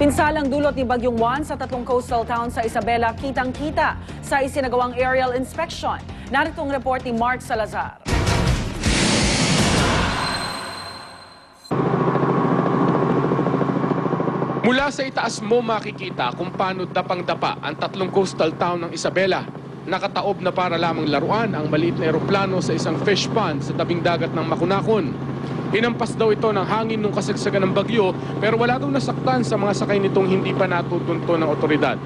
Pinsalang dulot ni Bagyong Juan sa tatlong coastal towns sa Isabela, kitang-kita sa isinagawang aerial inspection. Narito ang report ni Mark Salazar. Mula sa itaas mo makikita kung paano dapang-dapa ang tatlong coastal town ng Isabela. Nakataob na para lamang laruan ang maliit na eroplano sa isang fish pond sa tabing dagat ng Makunakon. Hinampas daw ito ng hangin nung kasagsagan ng bagyo pero wala daw nasaktan sa mga sakay nitong hindi pa natutunto ng otoridad.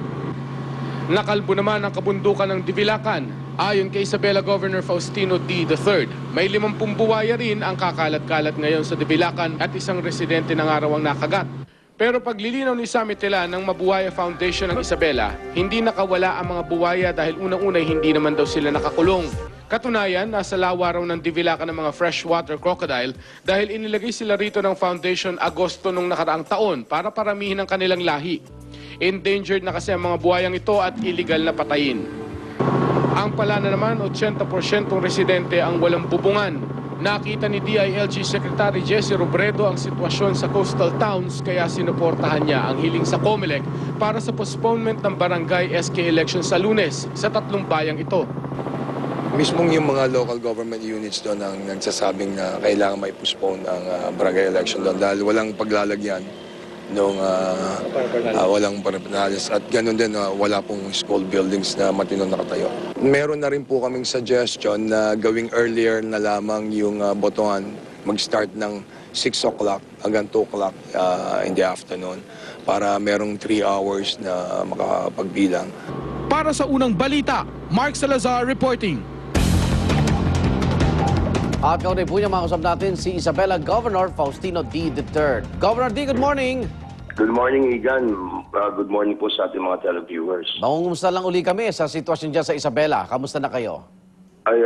Nakalbo naman ang kabundukan ng Divilacan. Ayon kay Isabela Governor Faustino D. III, may 50 buwaya rin ang kakalat-kalat ngayon sa Divilacan at isang residente ng araw ang nakagat. Pero paglilinaw ni Sammy Tela ng Mabuwaya Foundation ng Isabela, hindi nakawala ang mga buwaya dahil unang-unay hindi naman daw sila nakakulong. Katunayan, nasa lawa raw ng Divilacan ng mga freshwater crocodile dahil inilagay sila rito ng foundation Agosto nung nakaraang taon para paramihin ang kanilang lahi. Endangered na kasi ang mga buwayang ito at illegal na patayin. Ang pala na naman, 80% residente ang walang bubungan. Nakita ni DILG Secretary Jesse Robredo ang sitwasyon sa coastal towns kaya sinuportahan niya ang hiling sa COMELEC para sa postponement ng barangay SK election sa Lunes sa tatlong bayang ito. Mismong yung mga local government units doon ang nagsasabing na kailangan may postpone ang barangay election doon dahil walang paglalagyan nung walang paraphernalia at ganun din wala pong school buildings na matinong nakatayo. Meron na rin po kaming suggestion na gawing earlier na lamang yung botohan, mag-start ng 6 o'clock hanggang 2 o'clock in the afternoon para merong 3 hours na makapagbilang. Para sa unang balita, Mark Salazar reporting. At kaunay po niya makausap natin si Isabela Governor Faustino D. III. Governor D, good morning! Good morning, Igan. Good morning po sa ating mga televiewers. Mangungumusta lang uli kami sa sitwasyon dyan sa Isabela. Kamusta na kayo? Ay,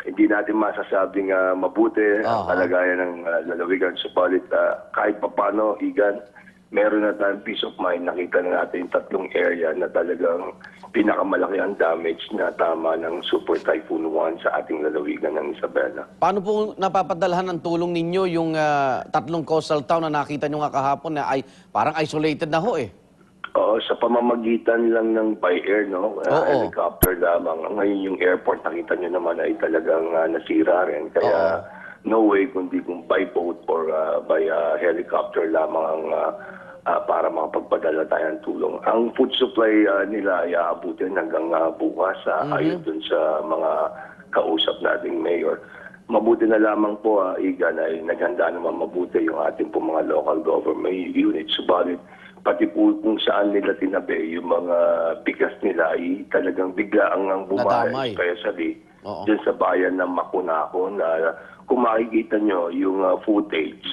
hindi natin masasabing mabuti ang kalagayan ng lalawigan. Subalit kahit papano, Igan, meron na tayong peace of mind. Nakita na natin yung tatlong area na talagang pinakamalaki ang damage na tama ng Super Typhoon 1 sa ating lalawigan ng Isabela. Paano po napapadalhan ng tulong ninyo yung tatlong coastal town na nakita nyo nga kahapon na ay parang isolated na ho eh? Oo, sa pamamagitan lang ng by air, no? Helicopter lamang. Ngayon yung airport, nakita nyo naman ay talagang nasira rin. Kaya no way kundi kung by boat or by helicopter lamang ang para makapagpadala tayo ng tulong. Ang food supply nila ay aabutin hanggang bukas ayon dun sa mga kausap nating mayor. Mabuti na lamang po, Igan, ay naghanda naman mabuti yung ating po mga local government units. Subalit, pati po kung saan nila tinabi, yung mga bigas nila ay talagang biglaang ang bumahay. Kaya sabi, dyan sa bayan ng Makunakon, kung makikita nyo yung footage,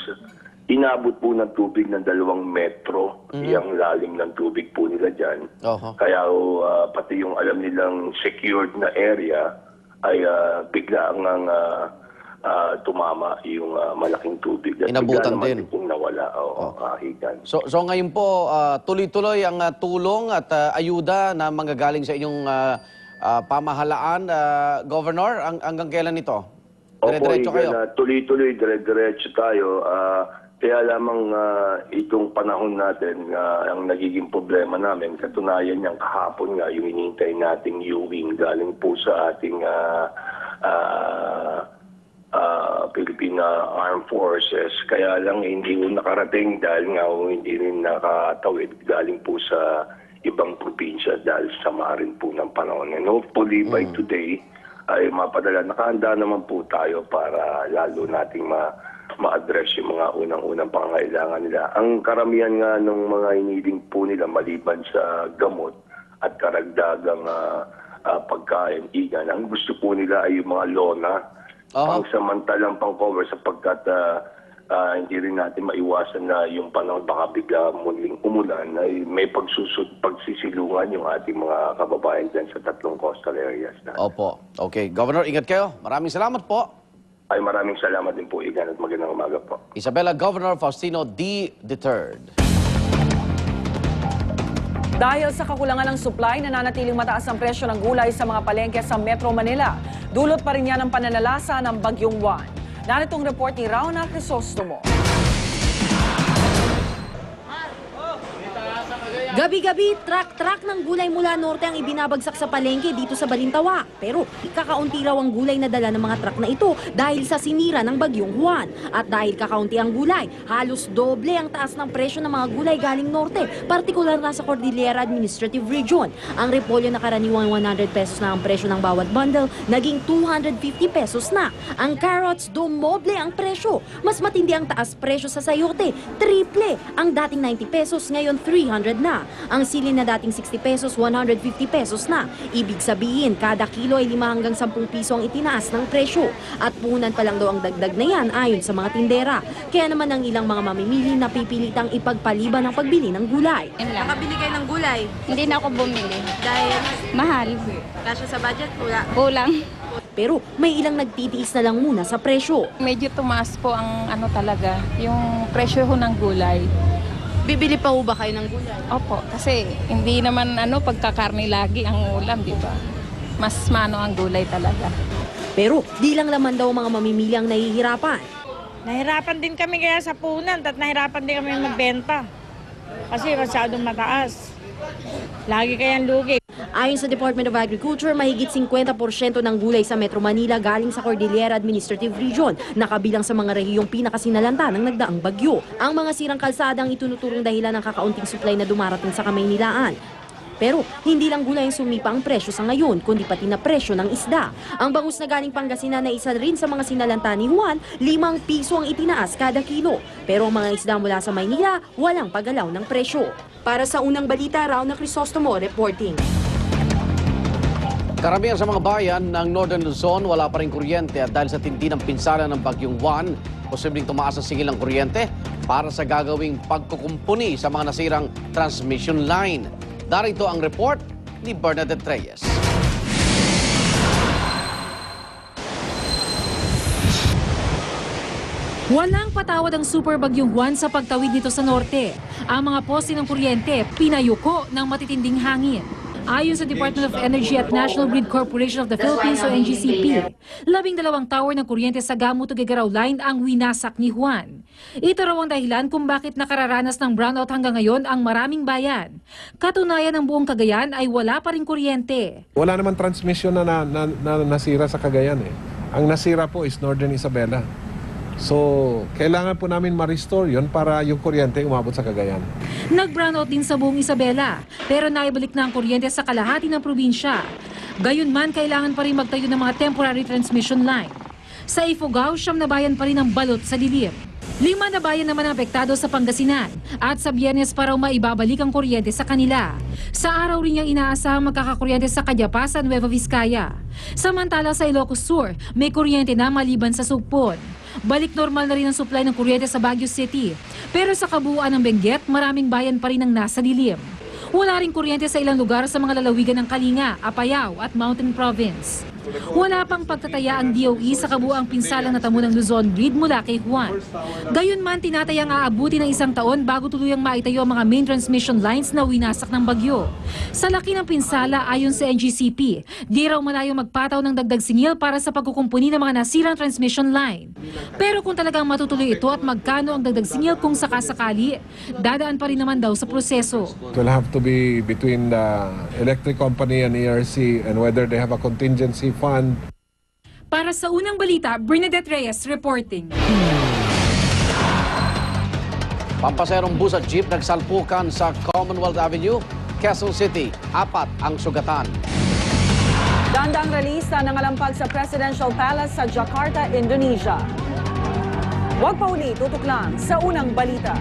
inabot po ng tubig ng 2 metro, yung lalim ng tubig po nila dyan. Kaya pati yung alam nilang secured na area ay bigla ang tumama yung malaking tubig. At inabutan bigla naman din. Pong nawala. Higan. So ngayon po, tuloy-tuloy ang tulong at ayuda na manggagaling sa inyong pamahalaan, Governor, hanggang kailan ito? Dire-diretso kayo? Tuloy-tuloy, dire-diretso tayo. Kaya lamang itong panahon natin, ang nagiging problema namin, katunayan niyang kahapon nga, yung hinihintay nating viewing galing po sa ating Philippine Armed Forces. Kaya lang hindi ko nakarating dahil nga hindi rin nakatawid galing po sa ibang probinsya dahil sama rin po ng panahon. And hopefully by today ay mapadala. Nakahanda naman po tayo para lalo nating ma-address yung mga unang-unang pangangailangan nila. Ang karamihan nga ng mga iniling po nila maliban sa gamot at karagdagang pagkain, Igan, ang gusto po nila ay yung mga lona, ang samantalang pang-cover sapagkat hindi rin natin maiwasan na yung panahon baka bigla muling umulan ay may pagsisilungan yung ating mga kababayan dyan sa tatlong coastal areas na. Opo. Okay. Governor, ingat kayo. Maraming salamat po. Ay maraming salamat din po, Igan, at magandang umaga po. Isabela Governor Faustino D. III. Dahil sa kakulangan ng supply, nananatiling mataas ang presyo ng gulay sa mga palengke sa Metro Manila. Dulot pa rin yan ang pananalasa ng Bagyong Juan. Narito ang report ni Rauna Crisostomo. Gabi-gabi, truck ng gulay mula norte ang ibinabagsak sa palengke dito sa Balintawak. Pero kakaunti raw ang gulay na dala ng mga truck na ito dahil sa sinira ng bagyong Juan. At dahil kakaunti ang gulay, halos doble ang taas ng presyo ng mga gulay galing norte, partikular na sa Cordillera Administrative Region. Ang repolyo na karaniwang 100 pesos na ang presyo ng bawat bundle, naging 250 pesos na. Ang carrots, dumoble ang presyo. Mas matindi ang taas presyo sa sayote, triple. Ang dating 90 pesos, ngayon 300 na. Ang sili na dating 60 pesos, 150 pesos na. Ibig sabihin, kada kilo ay 5 hanggang 10 piso ang itinaas ng presyo. At puhunan pa lang daw ang dagdag na yan ayon sa mga tindera. Kaya naman ang ilang mga mamimili napipilitang ipagpaliban ang pagbili ng gulay. Nakabili kayo ng gulay? Hindi na ako bumili. Dahil Mahal. kasya sa budget, wala. Kulang. Pero may ilang nagtitiis na lang muna sa presyo. Medyo tumaas po ang ano talaga, yung presyo ho ng gulay. Bibili pa ho ba kayo ng gulay? Opo, kasi hindi naman pagkakarne lagi ang ulam, di ba? Mas mano ang gulay talaga. Pero di lang laman daw mga mamimili ang nahihirapan. Nahirapan din kami kaya sa punan at nahirapan din kami magbenta. Kasi masyadong mataas. Lagi kayang lugi. Ayon sa Department of Agriculture, mahigit 50% ng gulay sa Metro Manila galing sa Cordillera Administrative Region, nakabilang sa mga rehiyong pinakasinalanta ng nagdaang bagyo. Ang mga sirang kalsada ang itunuturong dahilan ng kakaunting supply na dumarating sa Kamaynilaan. Pero hindi lang gulay ang sumipa ang presyo sa ngayon, kundi pati na presyo ng isda. Ang bangus na galing Pangasinan na isa rin sa mga sinalanta ni Juan, 5 piso ang itinaas kada kilo. Pero ang mga isda mula sa Maynila, walang paggalaw ng presyo. Para sa unang balita, Rauna Crisostomo reporting. Karamihan sa mga bayan ng Northern Luzon wala pa rin kuryente at dahil sa tindi ng pinsala ng bagyong Juan, posibleng tumaas ang sigil ng kuryente para sa gagawing pagkukumpuni sa mga nasirang transmission line. Darito ang report ni Bernadette Reyes. Walang patawad ang super bagyong Juan sa pagtawid nito sa norte. Ang mga poste ng kuryente pinayuko ng matitinding hangin. Ayon sa Department of Energy at National Grid Corporation of the Philippines o NGCP, 12 tower ng kuryente sa Gamu to Gigaraw Line ang winasak ni Juan. Ito raw ang dahilan kung bakit nakararanas ng brownout hanggang ngayon ang maraming bayan. Katunayan ng buong Cagayan ay wala pa rin kuryente. Wala naman transmission na nasira sa Cagayan eh. Ang nasira po is Northern Isabela. So, kailangan po namin ma-restore yun para yung kuryente umabot sa Cagayan. Nag-brownout din sa buong Isabela, pero naibalik na ang kuryente sa kalahati ng probinsya. Gayunman, kailangan pa rin magtayo ng mga temporary transmission line. Sa Ifugao, 9 na bayan pa rin ang balot sa dilim. 5 na bayan naman ang apektado sa Pangasinan at sa Biyernes pa raw maibabalik ang kuryente sa kanila. Sa araw rin niyang inaasahang magkakakuryente sa Cajapas at Nueva Vizcaya. Samantala sa Ilocos Sur, may kuryente na maliban sa Sugpon. Balik normal na rin ang supply ng kuryente sa Baguio City. Pero sa kabuuan ng Benguet, maraming bayan pa rin ang nasa dilim. Wala rin kuryente sa ilang lugar sa mga lalawigan ng Kalinga, Apayao at Mountain Province. Wala pang pagtataya ang DOE sa kabuuang pinsalang natamo ng Luzon Grid mula kay Juan. Gayunman, tinatayang aabuti ng 1 taon bago tuluyang maitayo ang mga main transmission lines na winasak ng bagyo. Sa laki ng pinsala, ayon sa NGCP, di raw malayo magpataw ng dagdag singil para sa pagkukumpuni ng mga nasirang transmission line. Pero kung talagang matutuloy ito at magkano ang dagdag singil kung sakasakali, dadaan pa rin naman daw sa proseso. It will have to be between the electric company and ERC and whether they have a contingency fund. Para sa unang balita, Bernadette Reyes reporting. Pampaserong bus at jeep nagsalpukan sa Commonwealth Avenue, Quezon City. 4 ang sugatan. Dandang relista ng alampag sa Presidential Palace sa Jakarta, Indonesia. Huwag pa uli, tutok lang sa unang balita.